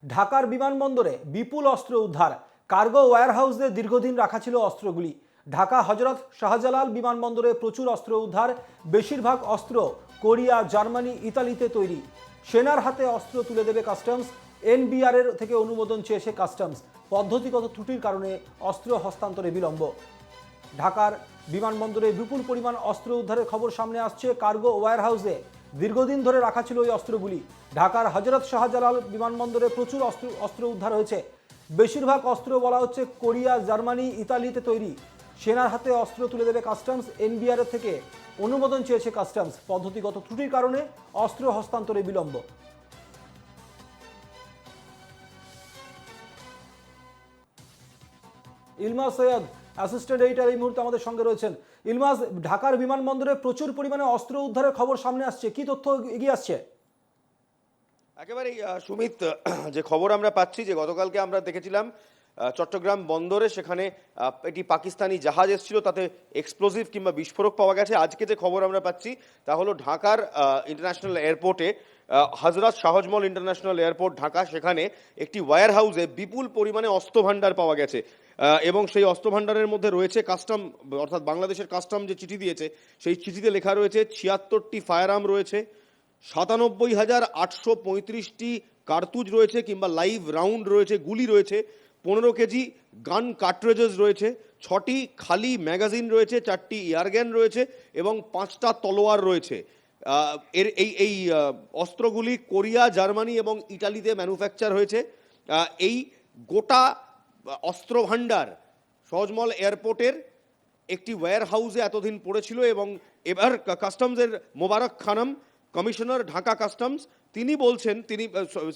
ঢাকার বিমানবন্দরে বিপুল অস্ত্র উদ্ধার। কার্গো ওয়্যারহাউসে দীর্ঘদিন রাখা ছিল অস্ত্রগুলি। ঢাকা হজরত শাহজালাল বিমানবন্দরে প্রচুর অস্ত্র উদ্ধার। বেশিরভাগ অস্ত্র কোরিয়া, জার্মানি, ইতালিতে তৈরি। সেনার হাতে অস্ত্র তুলে দেবে কাস্টমস। এনবিআর এর থেকে অনুমোদন চেয়েছে কাস্টমস। পদ্ধতিগত ত্রুটির কারণে অস্ত্র হস্তান্তরে বিলম্ব। ঢাকার বিমানবন্দরে বিপুল পরিমাণ অস্ত্র উদ্ধারের খবর সামনে আসছে। কার্গো ওয়্যারহাউসে দীর্ঘদিন ধরে রাখা ছিল ওই অস্ত্রগুলি। ঢাকার হজরত শাহজালাল বিমানবন্দরে প্রচুর অস্ত্র উদ্ধার হয়েছে। বেশিরভাগ অস্ত্র বলা হচ্ছে কোরিয়া, জার্মানি, ইতালিতে তৈরি। সেনার হাতে অস্ত্র তুলে দেবে কাস্টমস। এনবিআর থেকে অনুমোদন চেয়েছে কাস্টমস। পদ্ধতিগত ত্রুটির কারণে অস্ত্র হস্তান্তরে বিলম্ব। ইলমাস সৈয়দ, অ্যাসিস্ট্যান্ট এডিটর, এই মুহূর্তে আমাদের সঙ্গে রয়েছেন। ইলমাস, ঢাকার বিমানবন্দরে প্রচুর পরিমাণে অস্ত্র উদ্ধারের খবর সামনে আসছে, কি তথ্য এগিয়ে আসছে? একেবারেই সুমিত, যে খবর আমরা পাচ্ছি যে গতকালকে আমরা দেখেছিলাম চট্টগ্রাম বন্দরে সেখানে একটি পাকিস্তানি জাহাজ এসেছিল, তাতে এক্সপ্লোজিভ কিংবা বিস্ফোরক পাওয়া গেছে। আজকে যে খবর আমরা পাচ্ছি তা হলো ঢাকার ইন্টারন্যাশনাল এয়ারপোর্টে, হজরত শাহজালাল ইন্টারন্যাশনাল এয়ারপোর্ট ঢাকা, সেখানে একটি ওয়্যার হাউসে বিপুল পরিমাণে অস্ত্র ভাণ্ডার পাওয়া গেছে। এবং সেই অস্ত্র ভাণ্ডারের মধ্যে রয়েছে কাস্টম, অর্থাৎ বাংলাদেশের কাস্টম যে চিঠি দিয়েছে সেই চিঠিতে লেখা রয়েছে ৭৬টি ফায়ার আর্ম রয়েছে, ৯৭,৮৩৫টি কার্তুজ রয়েছে কিংবা লাইভ রাউন্ড রয়েছে, গুলি রয়েছে, ১৫ কেজি গান কার্ট্রেজেস রয়েছে, ৬টি খালি ম্যাগাজিন রয়েছে, ৪টি এয়ারগান রয়েছে এবং ৫টা তলোয়ার রয়েছে। এই অস্ত্রগুলি কোরিয়া, জার্মানি এবং ইটালিতে ম্যানুফ্যাকচার হয়েছে। এই গোটা অস্ত্র ভাণ্ডার সহজমল এয়ারপোর্টের একটি ওয়্যার হাউসে এতদিন পড়েছিল এবং এবার কাস্টমসের মোবারক খানম, কমিশনার ঢাকা কাস্টমস, তিনি বলছেন, তিনি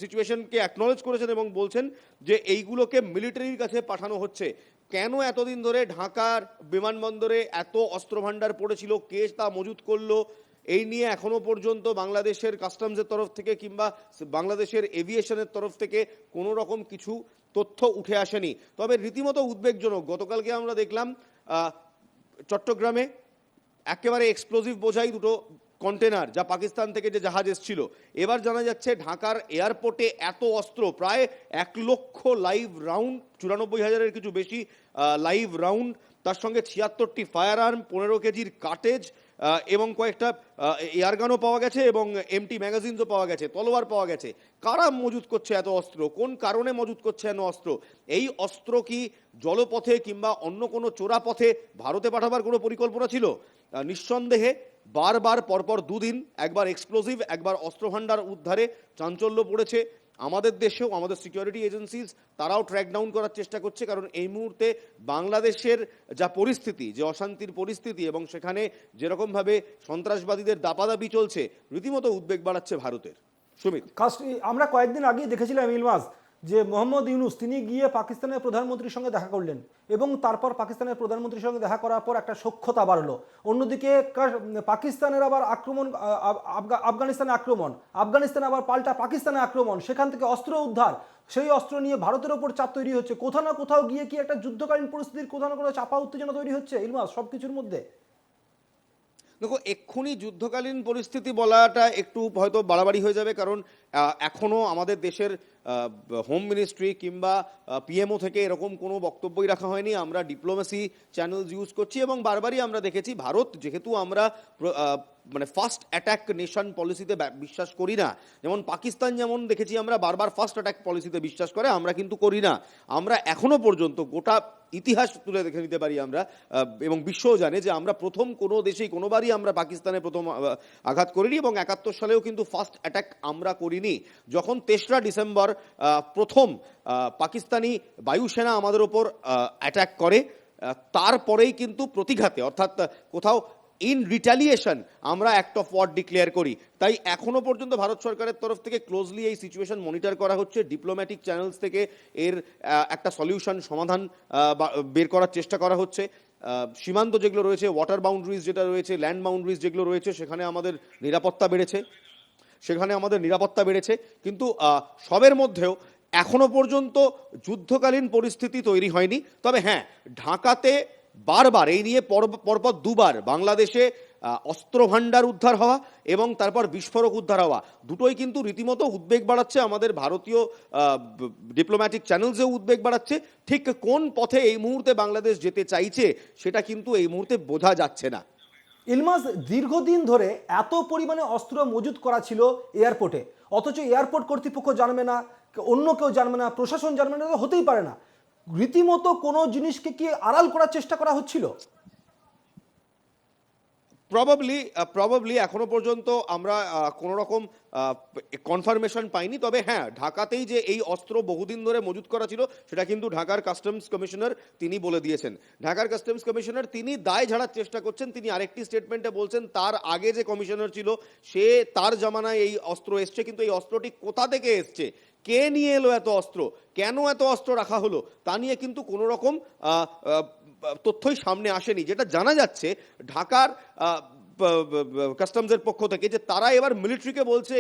সিচুয়েশনকে অ্যাকনলেজ করেছেন এবং বলছেন যে এইগুলোকে মিলিটারির কাছে পাঠানো হচ্ছে। কেন এতদিন ধরে ঢাকার বিমানবন্দরে এত অস্ত্র ভাণ্ডার পড়েছিল, কে তা মজুত করলো, এই নিয়ে এখনো পর্যন্ত বাংলাদেশের কাস্টমসের তরফ থেকে কিংবা বাংলাদেশের এভিয়েশনের তরফ থেকে কোনো রকম কিছু তথ্য উঠে আসেনি। তবে রীতিমতো উদ্বেগজনক, গতকালকে আমরা দেখলাম চট্টগ্রামে একেবারে এক্সপ্লোজিভ বোঝাই দুটো কন্টেনার, যা পাকিস্তান থেকে যে জাহাজ এসেছিল। এবার জানা যাচ্ছে ঢাকার এয়ারপোর্টে এত অস্ত্র, প্রায় ১,০০,০০০ লাইভ রাউন্ড, ৯৪,০০০-এর কিছু বেশি লাইভ রাউন্ড, তার সঙ্গে ৭৬টি ফায়ার আর্ম, ১৫ কেজির কাটেজ এবং কয়েকটা এয়ারগানও পাওয়া গেছে এবং এমটি ম্যাগাজিনসও পাওয়া গেছে, তলোয়ার পাওয়া গেছে। কারা মজুত করছে এত অস্ত্র, কোন কারণে মজুত করছে এত অস্ত্র? এই অস্ত্র কি জলপথে কিংবা অন্য কোনো চোরা পথে ভারতে পাঠাবার কোনো পরিকল্পনা ছিল? নিঃসন্দেহে বারবার পরপর দুদিন একবার এক্সপ্লোজিভ, একবার অস্ত্র ভাণ্ডার উদ্ধারে চাঞ্চল্য পড়েছে আমাদের দেশেও। আমাদের সিকিউরিটি এজেন্সিজ তারাও ট্র্যাক ডাউন করার চেষ্টা করছে, কারণ এই মুহূর্তে বাংলাদেশের যা পরিস্থিতি, যে অশান্তির পরিস্থিতি এবং সেখানে যেরকমভাবে সন্ত্রাসবাদীদের দাপাদাপি চলছে, রীতিমতো উদ্বেগ বাড়াচ্ছে ভারতের। সুমিত, আমরা কয়েকদিন আগেই দেখেছিলাম ইলমাস, যে মোহাম্মদ ইউনুস তিনি গিয়ে পাকিস্তানের প্রধানমন্ত্রীর সঙ্গে দেখা করলেন এবং তারপর পাকিস্তানের প্রধানমন্ত্রীর সঙ্গে দেখা করার পর একটা সখ্যতা বাড়লো। অন্যদিকে পাকিস্তানের আবার আক্রমণ, আফগানিস্তানে আবার পাল্টা পাকিস্তানে আক্রমণ, সেখান থেকে অস্ত্র উদ্ধার, সেই অস্ত্র নিয়ে ভারতের ওপর চাপ তৈরি হচ্ছে। কোথাও না কোথাও গিয়ে কি একটা যুদ্ধকালীন পরিস্থিতির কোথাও না কোথাও চাপা উত্তেজনা তৈরি হচ্ছে ইলমাস সবকিছুর মধ্যে? দেখো, এক্ষুনি যুদ্ধকালীন পরিস্থিতি বলাটা একটু হয়তো বাড়াবাড়ি হয়ে যাবে, কারণ এখনও আমাদের দেশের হোম মিনিস্ট্রি কিংবা পিএমও থেকে এরকম কোনো বক্তব্যই রাখা হয়নি। আমরা ডিপ্লোমেসি চ্যানেলস ইউজ করছি এবং বারবারই আমরা দেখেছি ভারত, যেহেতু আমরা মানে ফার্স্ট অ্যাটাক নেশন পলিসিতে বিশ্বাস করি না, যেমন পাকিস্তান যেমন দেখেছি আমরা বারবার ফার্স্ট অ্যাটাক পলিসিতে বিশ্বাস করে, আমরা কিন্তু করি না। আমরা এখনো পর্যন্ত গোটা ইতিহাস তুলে দেখে নিতে পারি আমরা, এবং বিশ্বও জানে যে আমরা প্রথম কোনো দেশেই কোনোবারই আমরা পাকিস্তানে প্রথম আঘাত করিনি এবং ৭১ সালেও কিন্তু ফার্স্ট অ্যাটাক আমরা করিনি। যখন ৩রা ডিসেম্বর প্রথম পাকিস্তানি বায়ুসেনা আমাদের ওপর অ্যাটাক করে, তারপরেই কিন্তু প্রতিঘাতে, অর্থাৎ কোথাও ইন রিটালিয়েশন আমরা অ্যাক্ট অফ ওয়ার ডিক্লেয়ার করি। তাই এখনো পর্যন্ত ভারত সরকারের তরফ থেকে ক্লোজলি এই সিচুয়েশন মনিটর করা হচ্ছে। ডিপ্লোম্যাটিক চ্যানেলস থেকে এর একটা সলিউশন, সমাধান বের করার চেষ্টা করা হচ্ছে। সীমান্ত যেগুলো রয়েছে, ওয়াটার বাউন্ডারিজ যেটা রয়েছে, ল্যান্ড বাউন্ডারিজ যেগুলো রয়েছে, সেখানে আমাদের নিরাপত্তা বেড়েছে। কিন্তু সবের মধ্যেও এখনো পর্যন্ত যুদ্ধকালীন পরিস্থিতি তৈরি হয়নি। তবে হ্যাঁ, ঢাকাতে বারবার এই নিয়ে পরপর দুবার বাংলাদেশে অস্ত্র ভাণ্ডার উদ্ধার হওয়া এবং তারপর বিস্ফোরক উদ্ধার হওয়া, দুটোই কিন্তু রীতিমতো উদ্বেগ বাড়াচ্ছে, আমাদের ভারতীয় ডিপ্লোম্যাটিক চ্যানেলসেও উদ্বেগ বাড়াচ্ছে। ঠিক কোন পথে এই মুহূর্তে বাংলাদেশ যেতে চাইছে সেটা কিন্তু এই মুহূর্তে বোঝা যাচ্ছে না। ইলমাস, দীর্ঘদিন ধরে এত পরিমাণে অস্ত্র মজুত করা ছিল এয়ারপোর্টে, অথচ এয়ারপোর্ট কর্তৃপক্ষ জানবে না, অন্য কেউ জানবে না, প্রশাসন জানবে না, তো হতেই পারে না। রীতিমতো কোনো জিনিসকে কি আড়াল করার চেষ্টা করা হচ্ছিল? প্রবাবলি এখনো পর্যন্ত আমরা কোনো রকম কনফার্মেশন পাইনি। তবে হ্যাঁ, ঢাকাতেই যে এই অস্ত্র বহুদিন ধরে মজুত করা ছিল সেটা কিন্তু ঢাকার কাস্টমস কমিশনার তিনি বলে দিয়েছেন। ঢাকার কাস্টমস কমিশনার তিনি দায় ঝাড়ার চেষ্টা করছেন। তিনি আরেকটি স্টেটমেন্টে বলছেন তার আগে যে কমিশনার ছিল সে তার জামানায় এই অস্ত্র এসছে, কিন্তু এই অস্ত্রটি কোথা থেকে এসছে, কে নিয়ে এলো এত অস্ত্র, কেন এত অস্ত্র রাখা হলো, তা নিয়ে কিন্তু কোনো রকম তথ্যই সামনে আসেনি। যেটা জানা যাচ্ছে ঢাকার কাস্টমসের পক্ষ থেকে যে তারা এবার মিলিটারিকে বলছে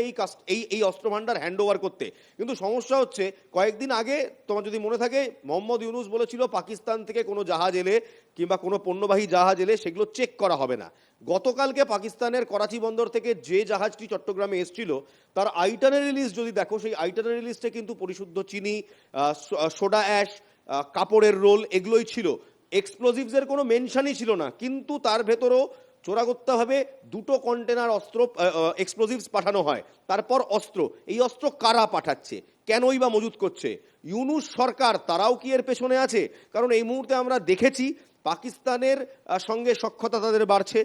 এই অস্ত্র ভান্ডার হ্যান্ড ওভার করতে। কিন্তু সমস্যা হচ্ছে, কয়েকদিন আগে তোমার যদি মনে থাকে মোহাম্মদ ইউনুস বলেছিল পাকিস্তান থেকে কোনো জাহাজ এলে কিংবা কোনো পণ্যবাহী জাহাজ এলে সেগুলো চেক করা হবে না। গতকালকে পাকিস্তানের করাচি বন্দর থেকে যে জাহাজটি চট্টগ্রামে এসেছিল তার আইটানারি লিস্ট যদি দেখো, সেই আইটানারি লিস্টে কিন্তু পরিশুদ্ধ চিনি, সোডা অ্যাশ, কাপড়ের রোল এগুলোই ছিল। এক্সপ্লোজিভসের কোনো মেনশনই ছিল না, কিন্তু তার ভেতরও চোরাগোত্তাভাবে 2টো কন্টেনার অস্ত্র এক্সপ্লোজিভস পাঠানো হয়। তারপর অস্ত্র, এই অস্ত্র কারা পাঠাচ্ছে, কেনই বা মজুত করছে? ইউনুস সরকার তারাও কি এর পেছনে আছে? কারণ এই মুহূর্তে আমরা দেখেছি পাকিস্তানের সঙ্গে সখ্যতা তাদের বাড়ছে।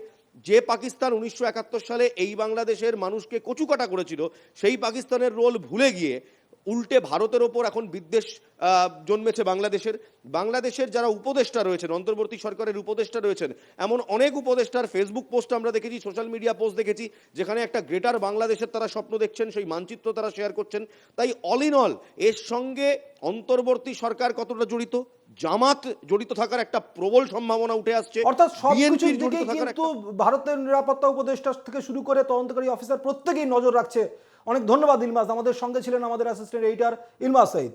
যে পাকিস্তান 1971 সালে এই বাংলাদেশের মানুষকে কচুকাটা করেছিল, সেই পাকিস্তানের রোল ভুলে গিয়ে উল্টে ভারতের ওপর এখন বিদ্বেষ জন্মেছে বাংলাদেশের যারা উপদেষ্টা রয়েছেন, অন্তর্বর্তী সরকারের উপদেষ্টা রয়েছেন, এমন অনেক উপদেষ্টার ফেসবুক পোস্ট আমরা দেখেছি, সোশ্যাল মিডিয়া পোস্ট দেখেছি, যেখানে একটা গ্রেটার বাংলাদেশের তারা স্বপ্ন দেখছেন, সেই মানচিত্র তারা শেয়ার করছেন। তাই অল ইন অল এর সঙ্গে অন্তর্বর্তী সরকার কতটা জড়িত, জামাত জড়িত থাকার একটা প্রবল সম্ভাবনা উঠে আসছে। অর্থাৎ সবকিছুর দিকেই কিন্তু ভারতের নিরাপত্তা উপদেষ্টা থেকে শুরু করে তদন্তকারী অফিসার প্রত্যেকেই নজর রাখছে। অনেক ধন্যবাদ ইলমাস, আমাদের সঙ্গে ছিলেন আমাদের অ্যাসিস্ট্যান্ট এডিটর ইলমাস সঈদ।